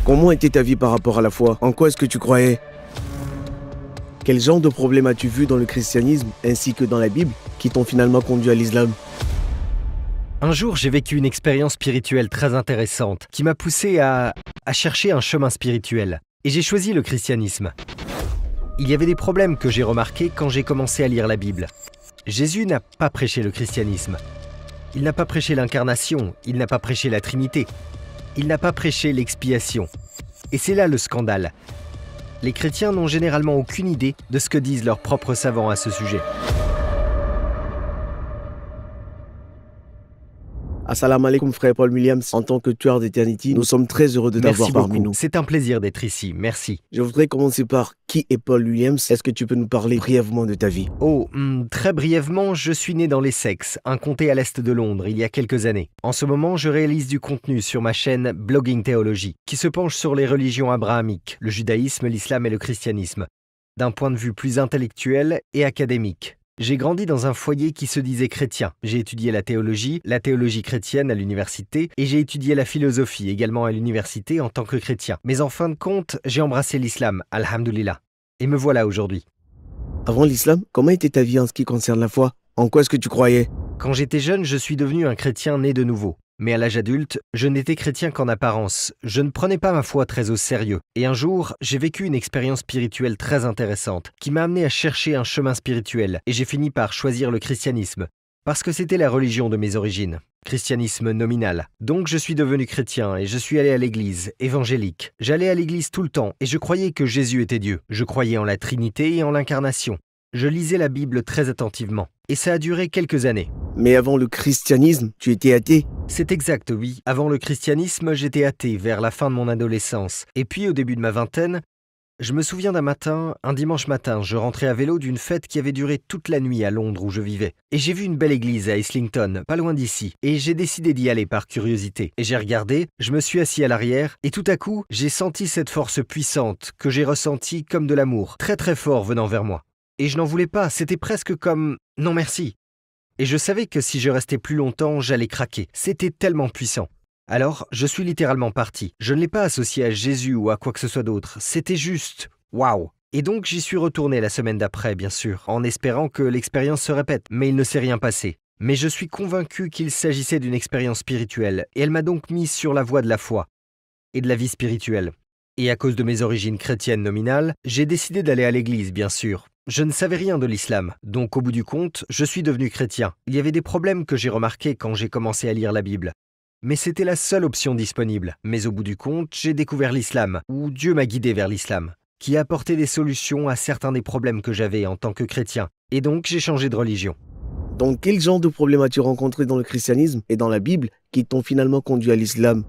Comment était ta vie par rapport à la foi? En quoi est-ce que tu croyais? Quel genre de problèmes as-tu vu dans le christianisme ainsi que dans la Bible qui t'ont finalement conduit à l'islam? Un jour, j'ai vécu une expérience spirituelle très intéressante qui m'a poussé à chercher un chemin spirituel. Et j'ai choisi le christianisme. Il y avait des problèmes que j'ai remarqués quand j'ai commencé à lire la Bible. Jésus n'a pas prêché le christianisme. Il n'a pas prêché l'incarnation, il n'a pas prêché la Trinité. Il n'a pas prêché l'expiation. Et c'est là le scandale. Les chrétiens n'ont généralement aucune idée de ce que disent leurs propres savants à ce sujet. Assalamu alaikum frère Paul Williams, en tant que tueur d'Eternity, nous sommes très heureux de t'avoir parmi nous. C'est un plaisir d'être ici, merci. Je voudrais commencer par qui est Paul Williams? Est-ce que tu peux nous parler brièvement de ta vie? Très brièvement, je suis né dans l'Essex, un comté à l'est de Londres, il y a quelques années. En ce moment, je réalise du contenu sur ma chaîne Blogging Theology, qui se penche sur les religions abrahamiques, le judaïsme, l'islam et le christianisme, d'un point de vue plus intellectuel et académique. J'ai grandi dans un foyer qui se disait chrétien. J'ai étudié la théologie chrétienne à l'université et j'ai étudié la philosophie également à l'université en tant que chrétien. Mais en fin de compte, j'ai embrassé l'islam, alhamdoulilah. Et me voilà aujourd'hui. Avant l'islam, comment était ta vie en ce qui concerne la foi? En quoi est-ce que tu croyais? Quand j'étais jeune, je suis devenu un chrétien né de nouveau. Mais à l'âge adulte, je n'étais chrétien qu'en apparence. Je ne prenais pas ma foi très au sérieux. Et un jour, j'ai vécu une expérience spirituelle très intéressante qui m'a amené à chercher un chemin spirituel. Et j'ai fini par choisir le christianisme. Parce que c'était la religion de mes origines. Christianisme nominal. Donc je suis devenu chrétien et je suis allé à l'église, évangélique. J'allais à l'église tout le temps et je croyais que Jésus était Dieu. Je croyais en la Trinité et en l'incarnation. Je lisais la Bible très attentivement. Et ça a duré quelques années. Mais avant le christianisme, tu étais athée? C'est exact, oui. Avant le christianisme, j'étais athée vers la fin de mon adolescence. Et puis au début de ma vingtaine, je me souviens d'un matin, un dimanche matin, je rentrais à vélo d'une fête qui avait duré toute la nuit à Londres où je vivais. Et j'ai vu une belle église à Islington, pas loin d'ici. Et j'ai décidé d'y aller par curiosité. Et j'ai regardé, je me suis assis à l'arrière, et tout à coup, j'ai senti cette force puissante que j'ai ressentie comme de l'amour, très très fort venant vers moi. Et je n'en voulais pas, c'était presque comme « non merci ». Et je savais que si je restais plus longtemps, j'allais craquer. C'était tellement puissant. Alors, je suis littéralement parti. Je ne l'ai pas associé à Jésus ou à quoi que ce soit d'autre. C'était juste « waouh ». Et donc, j'y suis retourné la semaine d'après, bien sûr, en espérant que l'expérience se répète. Mais il ne s'est rien passé. Mais je suis convaincu qu'il s'agissait d'une expérience spirituelle. Et elle m'a donc mis sur la voie de la foi et de la vie spirituelle. Et à cause de mes origines chrétiennes nominales, j'ai décidé d'aller à l'église, bien sûr. Je ne savais rien de l'islam, donc au bout du compte, je suis devenu chrétien. Il y avait des problèmes que j'ai remarqués quand j'ai commencé à lire la Bible. Mais c'était la seule option disponible. Mais au bout du compte, j'ai découvert l'islam, ou Dieu m'a guidé vers l'islam, qui a apporté des solutions à certains des problèmes que j'avais en tant que chrétien. Et donc, j'ai changé de religion. Donc, quel genre de problèmes as-tu rencontré dans le christianisme et dans la Bible qui t'ont finalement conduit à l'islam?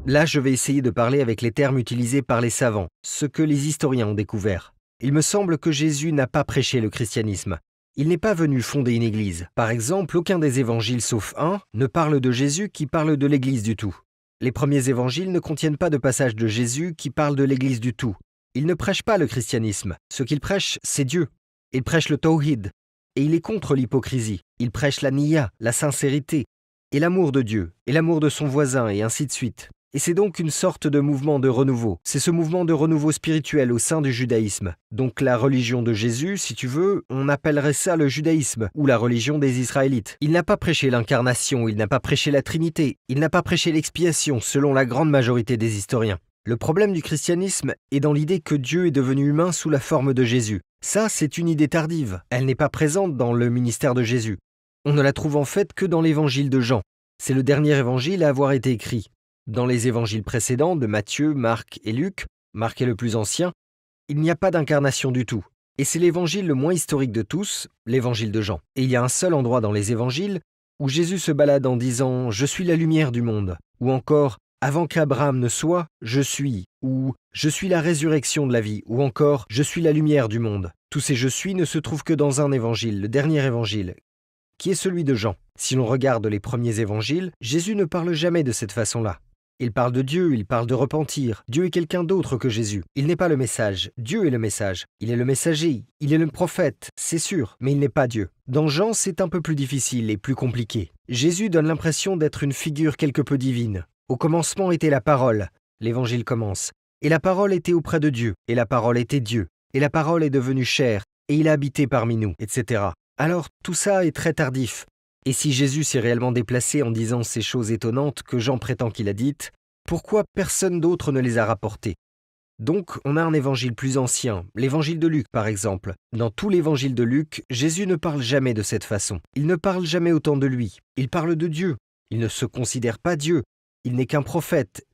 Là, je vais essayer de parler avec les termes utilisés par les savants, ce que les historiens ont découvert. Il me semble que Jésus n'a pas prêché le christianisme. Il n'est pas venu fonder une église. Par exemple, aucun des évangiles, sauf un, ne parle de Jésus qui parle de l'église du tout. Les premiers évangiles ne contiennent pas de passage de Jésus qui parle de l'église du tout. Il ne prêche pas le christianisme. Ce qu'il prêche, c'est Dieu. Il prêche le tawhid. Et il est contre l'hypocrisie. Il prêche la niya, la sincérité, et l'amour de Dieu, et l'amour de son voisin, et ainsi de suite. Et c'est donc une sorte de mouvement de renouveau. C'est ce mouvement de renouveau spirituel au sein du judaïsme. Donc la religion de Jésus, si tu veux, on appellerait ça le judaïsme, ou la religion des Israélites. Il n'a pas prêché l'incarnation, il n'a pas prêché la Trinité, il n'a pas prêché l'expiation, selon la grande majorité des historiens. Le problème du christianisme est dans l'idée que Dieu est devenu humain sous la forme de Jésus. Ça, c'est une idée tardive. Elle n'est pas présente dans le ministère de Jésus. On ne la trouve en fait que dans l'évangile de Jean. C'est le dernier évangile à avoir été écrit. Dans les évangiles précédents de Matthieu, Marc et Luc, Marc est le plus ancien, il n'y a pas d'incarnation du tout. Et c'est l'évangile le moins historique de tous, l'évangile de Jean. Et il y a un seul endroit dans les évangiles où Jésus se balade en disant « Je suis la lumière du monde » ou encore « Avant qu'Abraham ne soit, je suis » ou « Je suis la résurrection de la vie » ou encore « Je suis la lumière du monde ». Tous ces « je suis » ne se trouvent que dans un évangile, le dernier évangile, qui est celui de Jean. Si l'on regarde les premiers évangiles, Jésus ne parle jamais de cette façon-là. Il parle de Dieu, il parle de repentir. Dieu est quelqu'un d'autre que Jésus. Il n'est pas le message. Dieu est le message. Il est le messager. Il est le prophète, c'est sûr, mais il n'est pas Dieu. Dans Jean, c'est un peu plus difficile et plus compliqué. Jésus donne l'impression d'être une figure quelque peu divine. Au commencement était la parole. L'évangile commence. Et la parole était auprès de Dieu, et la parole était Dieu, et la parole est devenue chair, et il a habité parmi nous, etc. Alors tout ça est très tardif. Et si Jésus s'est réellement déplacé en disant ces choses étonnantes que Jean prétend qu'il a dites, pourquoi personne d'autre ne les a rapportées? Donc, on a un évangile plus ancien, l'évangile de Luc par exemple. Dans tout l'évangile de Luc, Jésus ne parle jamais de cette façon. Il ne parle jamais autant de lui. Il parle de Dieu. Il ne se considère pas Dieu. Il n'est qu'un prophète.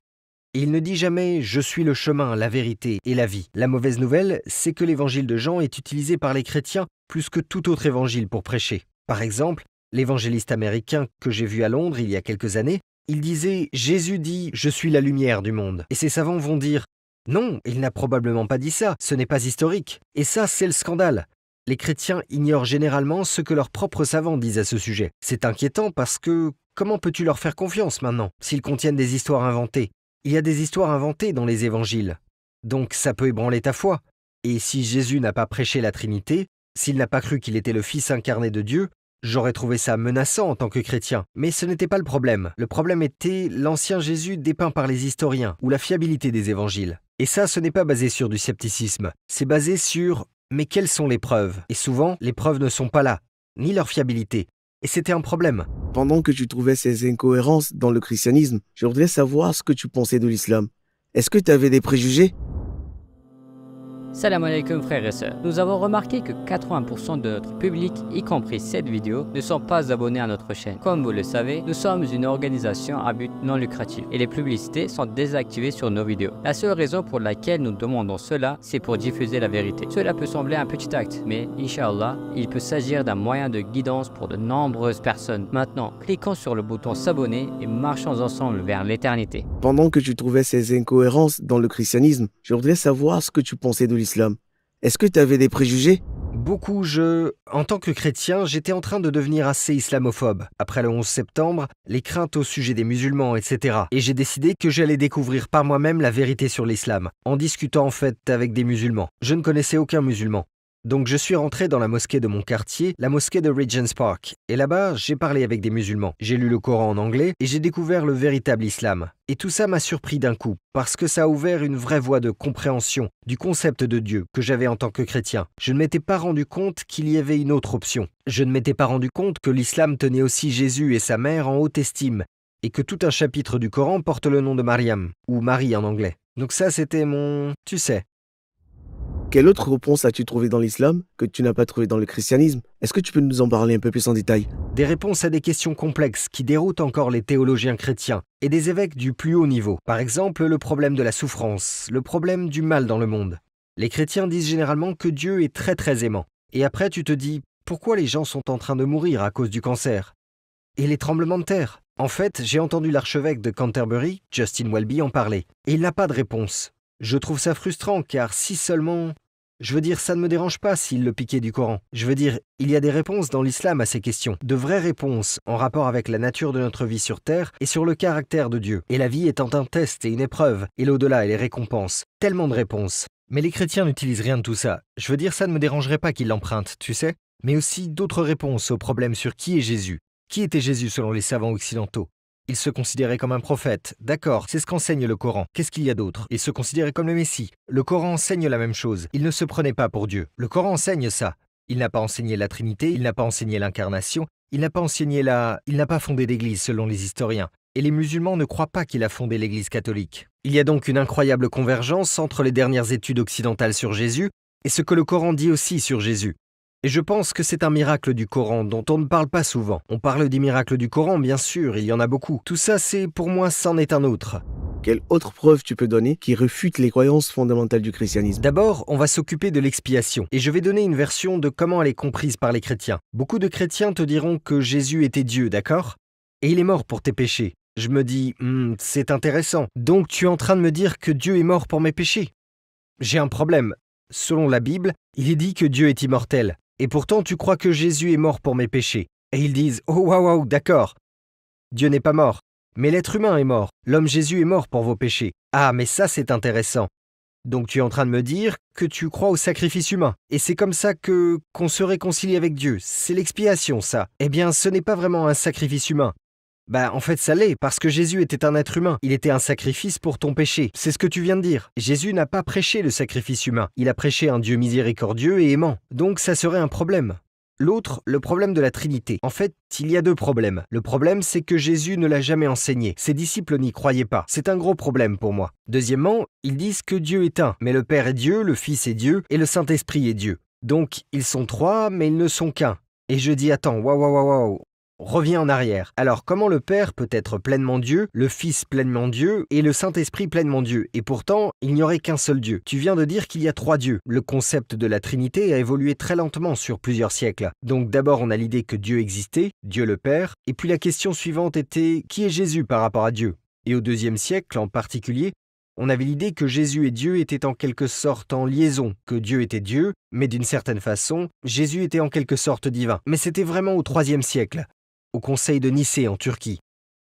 Et il ne dit jamais « Je suis le chemin, la vérité et la vie ». La mauvaise nouvelle, c'est que l'évangile de Jean est utilisé par les chrétiens plus que tout autre évangile pour prêcher. Par exemple, l'évangéliste américain que j'ai vu à Londres il y a quelques années, il disait « Jésus dit « Je suis la lumière du monde ». Et ces savants vont dire non, il n'a probablement pas dit ça, ce n'est pas historique. Et ça, c'est le scandale. Les chrétiens ignorent généralement ce que leurs propres savants disent à ce sujet. C'est inquiétant parce que comment peux-tu leur faire confiance maintenant, s'ils contiennent des histoires inventées? Il y a des histoires inventées dans les évangiles. Donc ça peut ébranler ta foi. Et si Jésus n'a pas prêché la Trinité, s'il n'a pas cru qu'il était le Fils incarné de Dieu, j'aurais trouvé ça menaçant en tant que chrétien. Mais ce n'était pas le problème. Le problème était l'ancien Jésus dépeint par les historiens ou la fiabilité des évangiles. Et ça, ce n'est pas basé sur du scepticisme. C'est basé sur « mais quelles sont les preuves ?» Et souvent, les preuves ne sont pas là, ni leur fiabilité. Et c'était un problème. Pendant que tu trouvais ces incohérences dans le christianisme, je voudrais savoir ce que tu pensais de l'islam. Est-ce que tu avais des préjugés? Salam alaikum frères et sœurs. Nous avons remarqué que 80% de notre public, y compris cette vidéo, ne sont pas abonnés à notre chaîne. Comme vous le savez, nous sommes une organisation à but non lucratif et les publicités sont désactivées sur nos vidéos. La seule raison pour laquelle nous demandons cela, c'est pour diffuser la vérité. Cela peut sembler un petit acte, mais Inch'Allah, il peut s'agir d'un moyen de guidance pour de nombreuses personnes. Maintenant, cliquons sur le bouton s'abonner et marchons ensemble vers l'éternité. Pendant que tu trouvais ces incohérences dans le christianisme, je voudrais savoir ce que tu pensais de l'islam. Est-ce que tu avais des préjugés? Beaucoup, en tant que chrétien, j'étais en train de devenir assez islamophobe. Après le 11 septembre, les craintes au sujet des musulmans, etc. Et j'ai décidé que j'allais découvrir par moi-même la vérité sur l'islam, en discutant en fait avec des musulmans. Je ne connaissais aucun musulman. Donc je suis rentré dans la mosquée de mon quartier, la mosquée de Regent's Park. Et là-bas, j'ai parlé avec des musulmans. J'ai lu le Coran en anglais et j'ai découvert le véritable islam. Et tout ça m'a surpris d'un coup, parce que ça a ouvert une vraie voie de compréhension du concept de Dieu que j'avais en tant que chrétien. Je ne m'étais pas rendu compte qu'il y avait une autre option. Je ne m'étais pas rendu compte que l'islam tenait aussi Jésus et sa mère en haute estime, et que tout un chapitre du Coran porte le nom de Mariam, ou Marie en anglais. Donc ça, c'était mon... tu sais. Quelle autre réponse as-tu trouvé dans l'islam que tu n'as pas trouvé dans le christianisme? Est-ce que tu peux nous en parler un peu plus en détail? Des réponses à des questions complexes qui déroutent encore les théologiens chrétiens et des évêques du plus haut niveau. Par exemple, le problème de la souffrance, le problème du mal dans le monde. Les chrétiens disent généralement que Dieu est très très aimant. Et après tu te dis, pourquoi les gens sont en train de mourir à cause du cancer? Et les tremblements de terre? En fait, j'ai entendu l'archevêque de Canterbury, Justin Welby, en parler. Et il n'a pas de réponse. Je trouve ça frustrant car si seulement... Je veux dire, ça ne me dérange pas s'il le piquait du Coran. Je veux dire, il y a des réponses dans l'islam à ces questions. De vraies réponses en rapport avec la nature de notre vie sur Terre et sur le caractère de Dieu. Et la vie étant un test et une épreuve, et l'au-delà et les récompenses. Tellement de réponses. Mais les chrétiens n'utilisent rien de tout ça. Je veux dire, ça ne me dérangerait pas qu'ils l'empruntent, tu sais. Mais aussi d'autres réponses aux problèmes sur qui est Jésus. Qui était Jésus selon les savants occidentaux? Il se considérait comme un prophète. D'accord, c'est ce qu'enseigne le Coran. Qu'est-ce qu'il y a d'autre? Il se considérait comme le Messie. Le Coran enseigne la même chose. Il ne se prenait pas pour Dieu. Le Coran enseigne ça. Il n'a pas enseigné la Trinité, il n'a pas enseigné l'incarnation, il n'a pas fondé d'église selon les historiens. Et les musulmans ne croient pas qu'il a fondé l'église catholique. Il y a donc une incroyable convergence entre les dernières études occidentales sur Jésus et ce que le Coran dit aussi sur Jésus. Et je pense que c'est un miracle du Coran dont on ne parle pas souvent. On parle des miracles du Coran, bien sûr, il y en a beaucoup. Tout ça, pour moi, c'en est un autre. Quelle autre preuve tu peux donner qui réfute les croyances fondamentales du christianisme? D'abord, on va s'occuper de l'expiation. Et je vais donner une version de comment elle est comprise par les chrétiens. Beaucoup de chrétiens te diront que Jésus était Dieu, d'accord? Et il est mort pour tes péchés. Je me dis, c'est intéressant. Donc tu es en train de me dire que Dieu est mort pour mes péchés? J'ai un problème. Selon la Bible, il est dit que Dieu est immortel. Et pourtant, tu crois que Jésus est mort pour mes péchés. Et ils disent, oh waouh, d'accord. Dieu n'est pas mort, mais l'être humain est mort. L'homme Jésus est mort pour vos péchés. Ah, mais ça, c'est intéressant. Donc tu es en train de me dire que tu crois au sacrifice humain. Et c'est comme ça qu'on se réconcilie avec Dieu. C'est l'expiation, ça. Eh bien, ce n'est pas vraiment un sacrifice humain. En fait, ça l'est, parce que Jésus était un être humain. Il était un sacrifice pour ton péché. C'est ce que tu viens de dire. Jésus n'a pas prêché le sacrifice humain. Il a prêché un Dieu miséricordieux et aimant. Donc ça serait un problème. L'autre, le problème de la Trinité. En fait, il y a deux problèmes. Le problème, c'est que Jésus ne l'a jamais enseigné. Ses disciples n'y croyaient pas. C'est un gros problème pour moi. Deuxièmement, ils disent que Dieu est un. Mais le Père est Dieu, le Fils est Dieu et le Saint-Esprit est Dieu. Donc, ils sont trois, mais ils ne sont qu'un. Et je dis, attends, waouh. Reviens en arrière. Alors, comment le Père peut être pleinement Dieu, le Fils pleinement Dieu et le Saint-Esprit pleinement Dieu? Et pourtant, il n'y aurait qu'un seul Dieu. Tu viens de dire qu'il y a trois dieux. Le concept de la Trinité a évolué très lentement sur plusieurs siècles. Donc d'abord, on a l'idée que Dieu existait, Dieu le Père, et puis la question suivante était, qui est Jésus par rapport à Dieu? Et au IIe siècle en particulier, on avait l'idée que Jésus et Dieu étaient en quelque sorte en liaison, que Dieu était Dieu, mais d'une certaine façon, Jésus était en quelque sorte divin. Mais c'était vraiment au IIIe siècle. Au Conseil de Nicée en Turquie.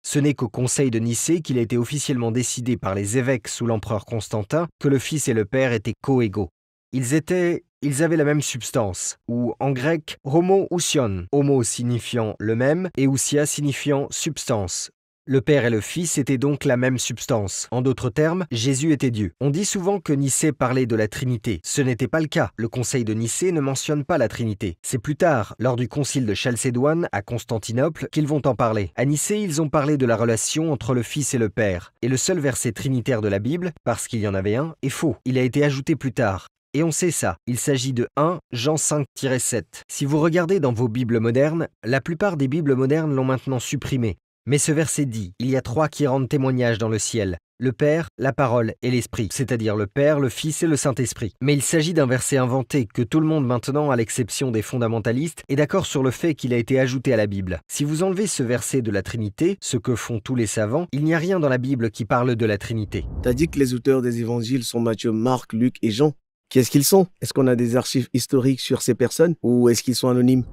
Ce n'est qu'au Conseil de Nicée qu'il a été officiellement décidé par les évêques sous l'empereur Constantin que le Fils et le Père étaient coégaux. Ils avaient la même substance, ou en grec homo-ousion, homo signifiant le même et ousia signifiant substance. Le Père et le Fils étaient donc la même substance. En d'autres termes, Jésus était Dieu. On dit souvent que Nicée parlait de la Trinité. Ce n'était pas le cas. Le Conseil de Nicée ne mentionne pas la Trinité. C'est plus tard, lors du concile de Chalcédoine à Constantinople, qu'ils vont en parler. À Nicée, ils ont parlé de la relation entre le Fils et le Père. Et le seul verset trinitaire de la Bible, parce qu'il y en avait un, est faux. Il a été ajouté plus tard. Et on sait ça, il s'agit de 1 Jean 5-7. Si vous regardez dans vos Bibles modernes, la plupart des Bibles modernes l'ont maintenant supprimé. Mais ce verset dit, il y a trois qui rendent témoignage dans le ciel, le Père, la Parole et l'Esprit, c'est-à-dire le Père, le Fils et le Saint-Esprit. Mais il s'agit d'un verset inventé que tout le monde maintenant, à l'exception des fondamentalistes, est d'accord sur le fait qu'il a été ajouté à la Bible. Si vous enlevez ce verset de la Trinité, ce que font tous les savants, il n'y a rien dans la Bible qui parle de la Trinité. T'as dit que les auteurs des évangiles sont Matthieu, Marc, Luc et Jean. Qui est-ce qu'ils sont? Est-ce qu'on a des archives historiques sur ces personnes ou est-ce qu'ils sont anonymes?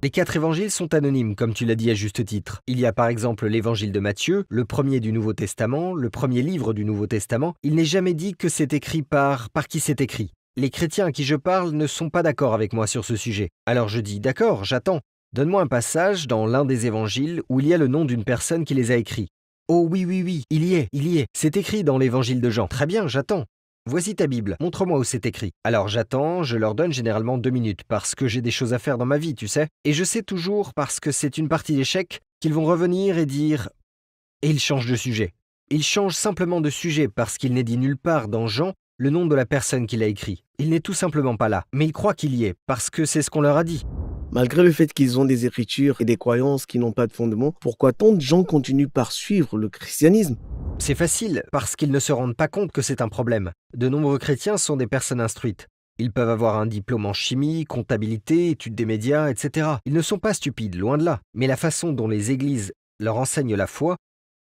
Les 4 évangiles sont anonymes, comme tu l'as dit à juste titre. Il y a par exemple l'évangile de Matthieu, le premier du Nouveau Testament, le premier livre du Nouveau Testament. Il n'est jamais dit que c'est écrit par qui c'est écrit. Les chrétiens à qui je parle ne sont pas d'accord avec moi sur ce sujet. Alors je dis, d'accord, j'attends. Donne-moi un passage dans l'un des évangiles où il y a le nom d'une personne qui les a écrits. Oh oui, il y est. C'est écrit dans l'évangile de Jean. Très bien, j'attends. Voici ta Bible, montre-moi où c'est écrit. Alors j'attends, je leur donne généralement 2 minutes, parce que j'ai des choses à faire dans ma vie, tu sais. Et je sais toujours, parce que c'est une partie d'échec, qu'ils vont revenir et dire... Et ils changent de sujet. Ils changent simplement de sujet parce qu'il n'est dit nulle part dans Jean le nom de la personne qui l'a écrit. Il n'est tout simplement pas là, mais ils croient qu'il y est, parce que c'est ce qu'on leur a dit. Malgré le fait qu'ils ont des écritures et des croyances qui n'ont pas de fondement, pourquoi tant de gens continuent par suivre le christianisme? C'est facile, parce qu'ils ne se rendent pas compte que c'est un problème. De nombreux chrétiens sont des personnes instruites. Ils peuvent avoir un diplôme en chimie, comptabilité, études des médias, etc. Ils ne sont pas stupides, loin de là. Mais la façon dont les églises leur enseignent la foi,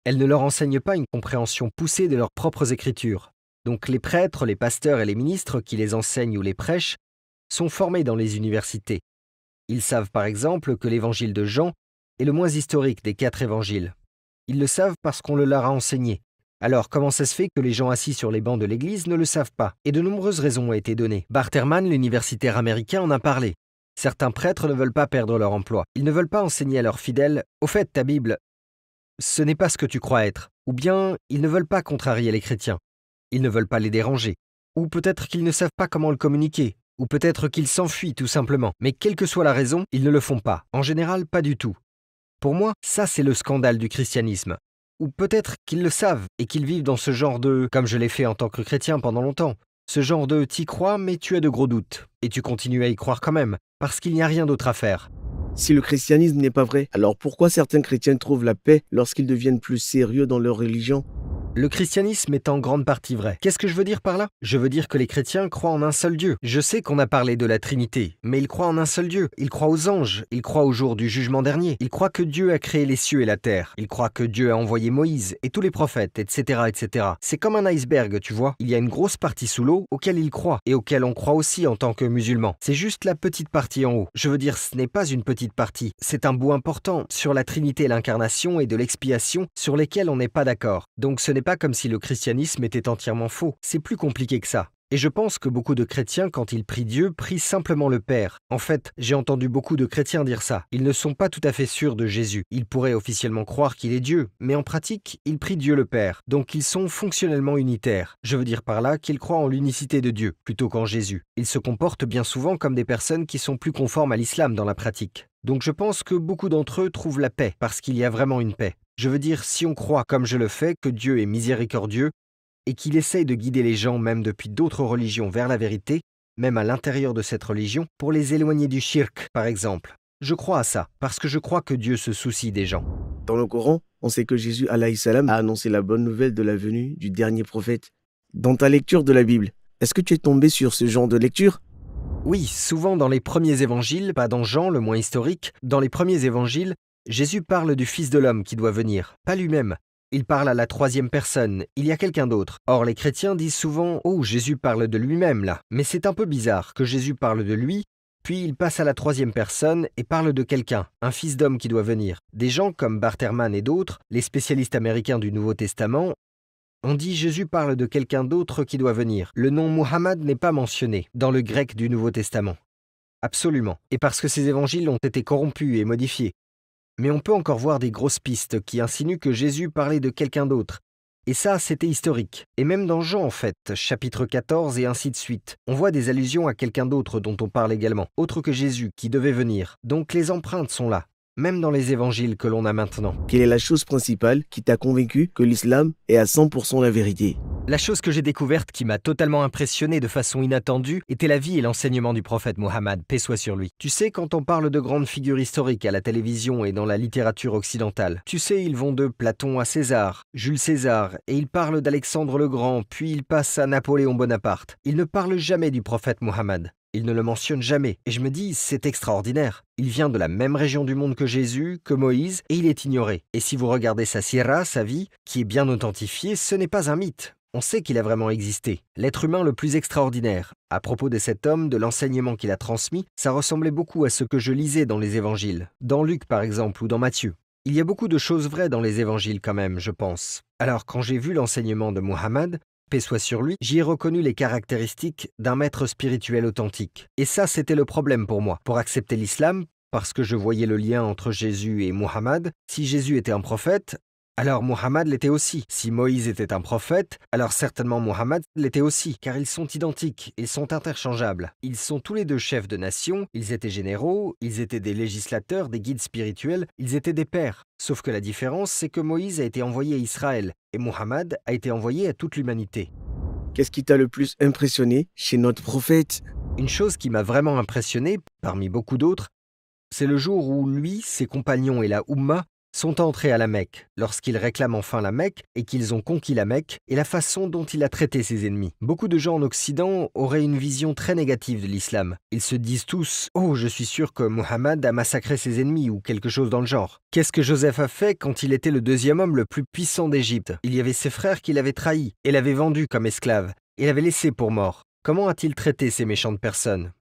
elles ne leur enseignent pas une compréhension poussée de leurs propres écritures. Donc les prêtres, les pasteurs et les ministres qui les enseignent ou les prêchent sont formés dans les universités. Ils savent par exemple que l'évangile de Jean est le moins historique des 4 évangiles. Ils le savent parce qu'on le leur a enseigné. Alors, comment ça se fait que les gens assis sur les bancs de l'église ne le savent pas? Et de nombreuses raisons ont été données. Bart Ehrman, l'universitaire américain, en a parlé. Certains prêtres ne veulent pas perdre leur emploi. Ils ne veulent pas enseigner à leurs fidèles « Au fait, ta Bible, ce n'est pas ce que tu crois être ». Ou bien, ils ne veulent pas contrarier les chrétiens. Ils ne veulent pas les déranger. Ou peut-être qu'ils ne savent pas comment le communiquer. Ou peut-être qu'ils s'enfuient tout simplement. Mais quelle que soit la raison, ils ne le font pas. En général, pas du tout. Pour moi, ça c'est le scandale du christianisme. Ou peut-être qu'ils le savent et qu'ils vivent dans ce genre de, comme je l'ai fait en tant que chrétien pendant longtemps, ce genre de t'y crois mais tu as de gros doutes. Et tu continues à y croire quand même, parce qu'il n'y a rien d'autre à faire. Si le christianisme n'est pas vrai, alors pourquoi certains chrétiens trouvent la paix lorsqu'ils deviennent plus sérieux dans leur religion? Le christianisme est en grande partie vrai. Qu'est-ce que je veux dire par là? Je veux dire que les chrétiens croient en un seul Dieu. Je sais qu'on a parlé de la Trinité, mais ils croient en un seul Dieu. Ils croient aux anges, ils croient au jour du jugement dernier. Ils croient que Dieu a créé les cieux et la terre. Ils croient que Dieu a envoyé Moïse et tous les prophètes, etc., etc. C'est comme un iceberg, tu vois. Il y a une grosse partie sous l'eau auquel ils croient et auquel on croit aussi en tant que musulmans. C'est juste la petite partie en haut. Je veux dire, ce n'est pas une petite partie. C'est un bout important sur la Trinité et l'incarnation et de l'expiation sur lesquels on n'est pas d'accord. Donc ce n'est pas comme si le christianisme était entièrement faux. C'est plus compliqué que ça. Et je pense que beaucoup de chrétiens, quand ils prient Dieu, prient simplement le Père. En fait, j'ai entendu beaucoup de chrétiens dire ça. Ils ne sont pas tout à fait sûrs de Jésus. Ils pourraient officiellement croire qu'il est Dieu, mais en pratique, ils prient Dieu le Père. Donc ils sont fonctionnellement unitaires. Je veux dire par là qu'ils croient en l'unicité de Dieu, plutôt qu'en Jésus. Ils se comportent bien souvent comme des personnes qui sont plus conformes à l'islam dans la pratique. Donc je pense que beaucoup d'entre eux trouvent la paix, parce qu'il y a vraiment une paix. Je veux dire, si on croit, comme je le fais, que Dieu est miséricordieux, et qu'il essaye de guider les gens même depuis d'autres religions vers la vérité, même à l'intérieur de cette religion, pour les éloigner du shirk, par exemple. Je crois à ça, parce que je crois que Dieu se soucie des gens. Dans le Coran, on sait que Jésus alayhi salam a annoncé la bonne nouvelle de la venue du dernier prophète. Dans ta lecture de la Bible, est-ce que tu es tombé sur ce genre de lecture? Oui, souvent dans les premiers évangiles, pas dans Jean, le moins historique, dans les premiers évangiles, Jésus parle du Fils de l'homme qui doit venir, pas lui-même. Il parle à la troisième personne, il y a quelqu'un d'autre. Or, les chrétiens disent souvent « Oh, Jésus parle de lui-même là ». Mais c'est un peu bizarre que Jésus parle de lui, puis il passe à la troisième personne et parle de quelqu'un, un fils d'homme qui doit venir. Des gens comme Barterman et d'autres, les spécialistes américains du Nouveau Testament, ont dit Jésus parle de quelqu'un d'autre qui doit venir. Le nom Muhammad n'est pas mentionné dans le grec du Nouveau Testament. Absolument. Et parce que ces évangiles ont été corrompus et modifiés. Mais on peut encore voir des grosses pistes qui insinuent que Jésus parlait de quelqu'un d'autre. Et ça, c'était historique. Et même dans Jean, en fait, chapitre 14 et ainsi de suite, on voit des allusions à quelqu'un d'autre dont on parle également, autre que Jésus, qui devait venir. Donc les empreintes sont là, même dans les évangiles que l'on a maintenant. Quelle est la chose principale qui t'a convaincu que l'islam est à 100% la vérité? La chose que j'ai découverte qui m'a totalement impressionné de façon inattendue était la vie et l'enseignement du prophète Mohammed, paix soit sur lui. Tu sais, quand on parle de grandes figures historiques à la télévision et dans la littérature occidentale, tu sais, ils vont de Platon à César, Jules César, et ils parlent d'Alexandre le Grand, puis ils passent à Napoléon Bonaparte. Ils ne parlent jamais du prophète Mohammed. Il ne le mentionne jamais, et je me dis, c'est extraordinaire. Il vient de la même région du monde que Jésus, que Moïse, et il est ignoré. Et si vous regardez sa sira, sa vie, qui est bien authentifiée, ce n'est pas un mythe. On sait qu'il a vraiment existé. L'être humain le plus extraordinaire. À propos de cet homme, de l'enseignement qu'il a transmis, ça ressemblait beaucoup à ce que je lisais dans les évangiles. Dans Luc par exemple, ou dans Matthieu. Il y a beaucoup de choses vraies dans les évangiles quand même, je pense. Alors quand j'ai vu l'enseignement de Mohammed, paix soit sur lui, j'y ai reconnu les caractéristiques d'un maître spirituel authentique. Et ça, c'était le problème pour moi. Pour accepter l'islam, parce que je voyais le lien entre Jésus et Mohammed, si Jésus était un prophète, alors Mohammed l'était aussi. Si Moïse était un prophète, alors certainement Mohammed l'était aussi, car ils sont identiques, ils sont interchangeables. Ils sont tous les deux chefs de nation, ils étaient généraux, ils étaient des législateurs, des guides spirituels, ils étaient des pères. Sauf que la différence, c'est que Moïse a été envoyé à Israël, et Mohammed a été envoyé à toute l'humanité. Qu'est-ce qui t'a le plus impressionné chez notre prophète? Une chose qui m'a vraiment impressionné, parmi beaucoup d'autres, c'est le jour où lui, ses compagnons et la Oumma sont entrés à la Mecque, lorsqu'ils réclament enfin la Mecque et qu'ils ont conquis la Mecque, et la façon dont il a traité ses ennemis. Beaucoup de gens en Occident auraient une vision très négative de l'islam. Ils se disent tous « Oh, je suis sûr que Mohammed a massacré ses ennemis » ou quelque chose dans le genre. Qu'est-ce que Joseph a fait quand il était le deuxième homme le plus puissant d'Égypte? Il y avait ses frères qui l'avaient trahi et l'avaient vendu comme esclave, et l'avaient laissé pour mort. Comment a-t-il traité ces méchantes personnes?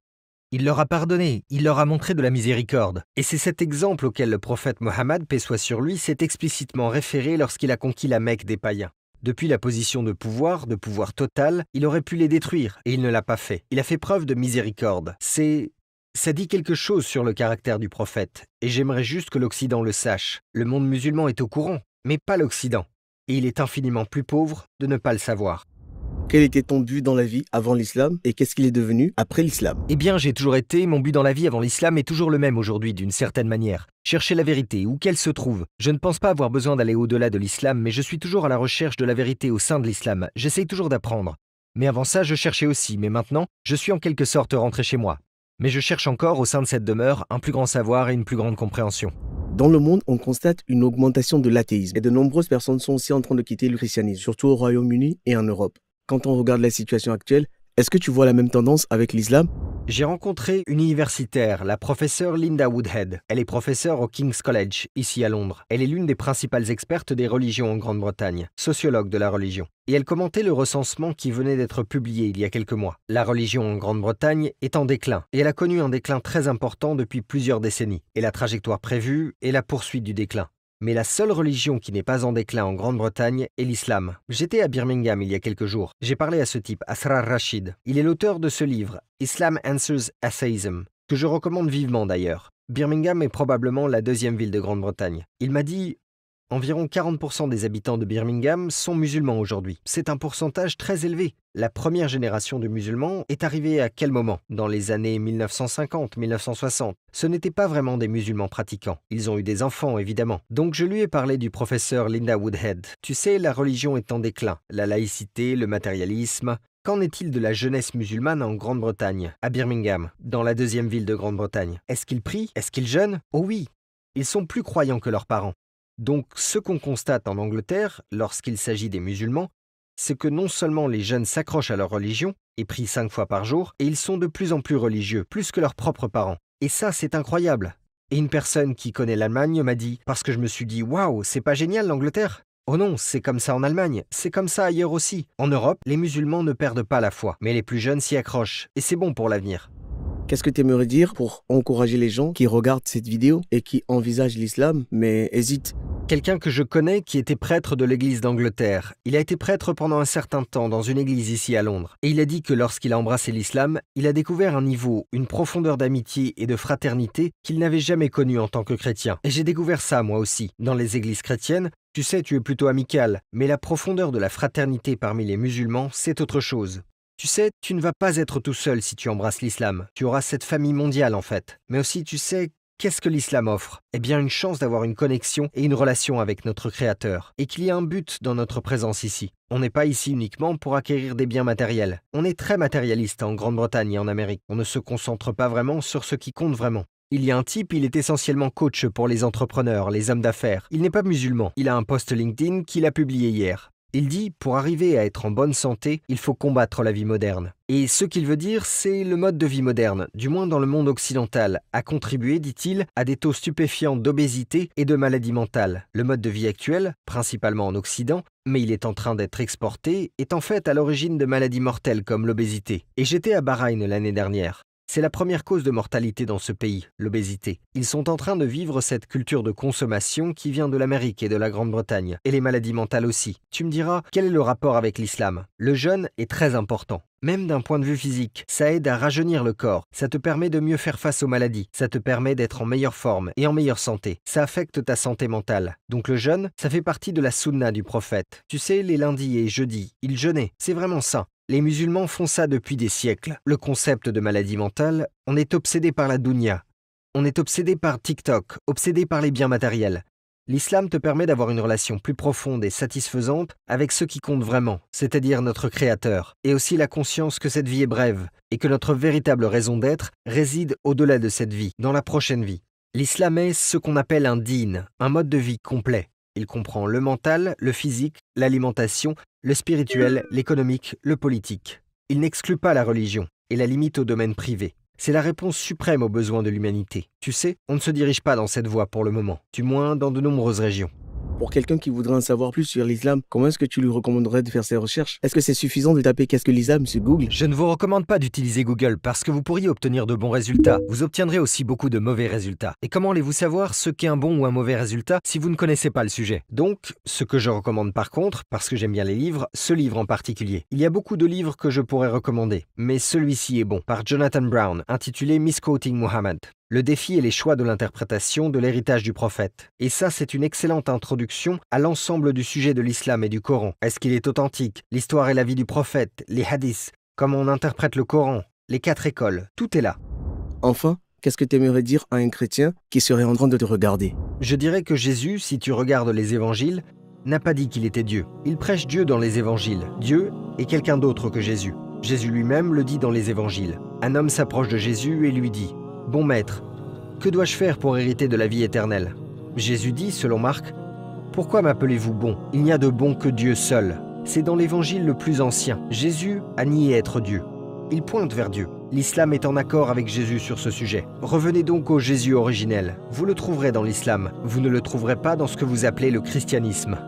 Il leur a pardonné, il leur a montré de la miséricorde. Et c'est cet exemple auquel le prophète Mohammed, paix soit sur lui, s'est explicitement référé lorsqu'il a conquis la Mecque des païens. Depuis la position de pouvoir total, il aurait pu les détruire, et il ne l'a pas fait. Il a fait preuve de miséricorde. Ça dit quelque chose sur le caractère du prophète, et j'aimerais juste que l'Occident le sache. Le monde musulman est au courant, mais pas l'Occident. Et il est infiniment plus pauvre de ne pas le savoir. Quel était ton but dans la vie avant l'islam et qu'est-ce qu'il est devenu après l'islam? Eh bien, j'ai toujours été, mon but dans la vie avant l'islam est toujours le même aujourd'hui d'une certaine manière. Chercher la vérité, où qu'elle se trouve. Je ne pense pas avoir besoin d'aller au-delà de l'islam, mais je suis toujours à la recherche de la vérité au sein de l'islam. J'essaye toujours d'apprendre. Mais avant ça, je cherchais aussi, mais maintenant, je suis en quelque sorte rentré chez moi. Mais je cherche encore, au sein de cette demeure, un plus grand savoir et une plus grande compréhension. Dans le monde, on constate une augmentation de l'athéisme et de nombreuses personnes sont aussi en train de quitter le christianisme, surtout au Royaume-Uni et en Europe. Quand on regarde la situation actuelle, est-ce que tu vois la même tendance avec l'islam? J'ai rencontré une universitaire, la professeure Linda Woodhead. Elle est professeure au King's College, ici à Londres. Elle est l'une des principales expertes des religions en Grande-Bretagne, sociologue de la religion. Et elle commentait le recensement qui venait d'être publié il y a quelques mois. La religion en Grande-Bretagne est en déclin, et elle a connu un déclin très important depuis plusieurs décennies. Et la trajectoire prévue est la poursuite du déclin. Mais la seule religion qui n'est pas en déclin en Grande-Bretagne est l'islam. J'étais à Birmingham il y a quelques jours. J'ai parlé à ce type, Asrar Rashid. Il est l'auteur de ce livre, Islam Answers Atheism, que je recommande vivement d'ailleurs. Birmingham est probablement la deuxième ville de Grande-Bretagne. Il m'a dit « Environ 40% des habitants de Birmingham sont musulmans aujourd'hui. C'est un pourcentage très élevé. La première génération de musulmans est arrivée à quel moment? Dans les années 1950, 1960. Ce n'étaient pas vraiment des musulmans pratiquants. Ils ont eu des enfants, évidemment. Donc je lui ai parlé du professeur Linda Woodhead. Tu sais, la religion est en déclin. La laïcité, le matérialisme. Qu'en est-il de la jeunesse musulmane en Grande-Bretagne, à Birmingham, dans la deuxième ville de Grande-Bretagne? Est-ce qu'ils prient? Est-ce qu'ils jeûnent? Oh oui, ils sont plus croyants que leurs parents. Donc, ce qu'on constate en Angleterre, lorsqu'il s'agit des musulmans, c'est que non seulement les jeunes s'accrochent à leur religion, et prient 5 fois par jour, et ils sont de plus en plus religieux, plus que leurs propres parents. Et ça, c'est incroyable. Et une personne qui connaît l'Allemagne m'a dit, parce que je me suis dit, waouh, c'est pas génial l'Angleterre? Oh non, c'est comme ça en Allemagne, c'est comme ça ailleurs aussi. En Europe, les musulmans ne perdent pas la foi, mais les plus jeunes s'y accrochent, et c'est bon pour l'avenir. Qu'est-ce que tu aimerais dire pour encourager les gens qui regardent cette vidéo et qui envisagent l'islam mais hésitent? Quelqu'un que je connais qui était prêtre de l'église d'Angleterre. Il a été prêtre pendant un certain temps dans une église ici à Londres. Et il a dit que lorsqu'il a embrassé l'islam, il a découvert un niveau, une profondeur d'amitié et de fraternité qu'il n'avait jamais connu en tant que chrétien. Et j'ai découvert ça moi aussi. Dans les églises chrétiennes, tu sais, tu es plutôt amical, mais la profondeur de la fraternité parmi les musulmans, c'est autre chose. Tu sais, tu ne vas pas être tout seul si tu embrasses l'islam. Tu auras cette famille mondiale en fait. Mais aussi, tu sais, qu'est-ce que l'islam offre? Eh bien, une chance d'avoir une connexion et une relation avec notre Créateur. Et qu'il y a un but dans notre présence ici. On n'est pas ici uniquement pour acquérir des biens matériels. On est très matérialiste en Grande-Bretagne et en Amérique. On ne se concentre pas vraiment sur ce qui compte vraiment. Il y a un type, il est essentiellement coach pour les entrepreneurs, les hommes d'affaires. Il n'est pas musulman. Il a un post LinkedIn qu'il a publié hier. Il dit, pour arriver à être en bonne santé, il faut combattre la vie moderne. Et ce qu'il veut dire, c'est le mode de vie moderne, du moins dans le monde occidental, a contribué, dit-il, à des taux stupéfiants d'obésité et de maladies mentales. Le mode de vie actuel, principalement en Occident, mais il est en train d'être exporté, est en fait à l'origine de maladies mortelles comme l'obésité. Et j'étais à Bahreïn l'année dernière. C'est la première cause de mortalité dans ce pays, l'obésité. Ils sont en train de vivre cette culture de consommation qui vient de l'Amérique et de la Grande-Bretagne, et les maladies mentales aussi. Tu me diras, quel est le rapport avec l'islam? Le jeûne est très important. Même d'un point de vue physique, ça aide à rajeunir le corps, ça te permet de mieux faire face aux maladies, ça te permet d'être en meilleure forme et en meilleure santé. Ça affecte ta santé mentale. Donc le jeûne, ça fait partie de la sunna du prophète. Tu sais, les lundis et jeudis, il jeûnait. C'est vraiment ça. Les musulmans font ça depuis des siècles. Le concept de maladie mentale, on est obsédé par la dunya. On est obsédé par TikTok, obsédé par les biens matériels. L'islam te permet d'avoir une relation plus profonde et satisfaisante avec ce qui compte vraiment, c'est-à-dire notre Créateur, et aussi la conscience que cette vie est brève et que notre véritable raison d'être réside au-delà de cette vie, dans la prochaine vie. L'islam est ce qu'on appelle un dîn, un mode de vie complet. Il comprend le mental, le physique, l'alimentation, le spirituel, l'économique, le politique. Il n'exclut pas la religion et la limite au domaine privé. C'est la réponse suprême aux besoins de l'humanité. Tu sais, on ne se dirige pas dans cette voie pour le moment, du moins dans de nombreuses régions. Pour quelqu'un qui voudrait en savoir plus sur l'islam, comment est-ce que tu lui recommanderais de faire ses recherches? Est-ce que c'est suffisant de taper qu'est-ce que l'islam sur Google? Je ne vous recommande pas d'utiliser Google parce que vous pourriez obtenir de bons résultats. Vous obtiendrez aussi beaucoup de mauvais résultats. Et comment allez-vous savoir ce qu'est un bon ou un mauvais résultat si vous ne connaissez pas le sujet? Donc, ce que je recommande par contre, parce que j'aime bien les livres, ce livre en particulier. Il y a beaucoup de livres que je pourrais recommander, mais celui-ci est bon, par Jonathan Brown, intitulé Misquoting Muhammad. Le défi et les choix de l'interprétation de l'héritage du prophète. Et ça, c'est une excellente introduction à l'ensemble du sujet de l'islam et du Coran. Est-ce qu'il est authentique? L'histoire et la vie du prophète, les hadiths, comment on interprète le Coran, les 4 écoles, tout est là. Enfin, qu'est-ce que tu aimerais dire à un chrétien qui serait en train de te regarder? Je dirais que Jésus, si tu regardes les évangiles, n'a pas dit qu'il était Dieu. Il prêche Dieu dans les évangiles. Dieu est quelqu'un d'autre que Jésus. Jésus lui-même le dit dans les évangiles. Un homme s'approche de Jésus et lui dit: « Bon maître, que dois-je faire pour hériter de la vie éternelle ?» Jésus dit, selon Marc, « Pourquoi m'appelez-vous bon? Il n'y a de bon que Dieu seul. » C'est dans l'évangile le plus ancien. Jésus a nié être Dieu. Il pointe vers Dieu. L'islam est en accord avec Jésus sur ce sujet. Revenez donc au Jésus originel. Vous le trouverez dans l'islam. Vous ne le trouverez pas dans ce que vous appelez le christianisme.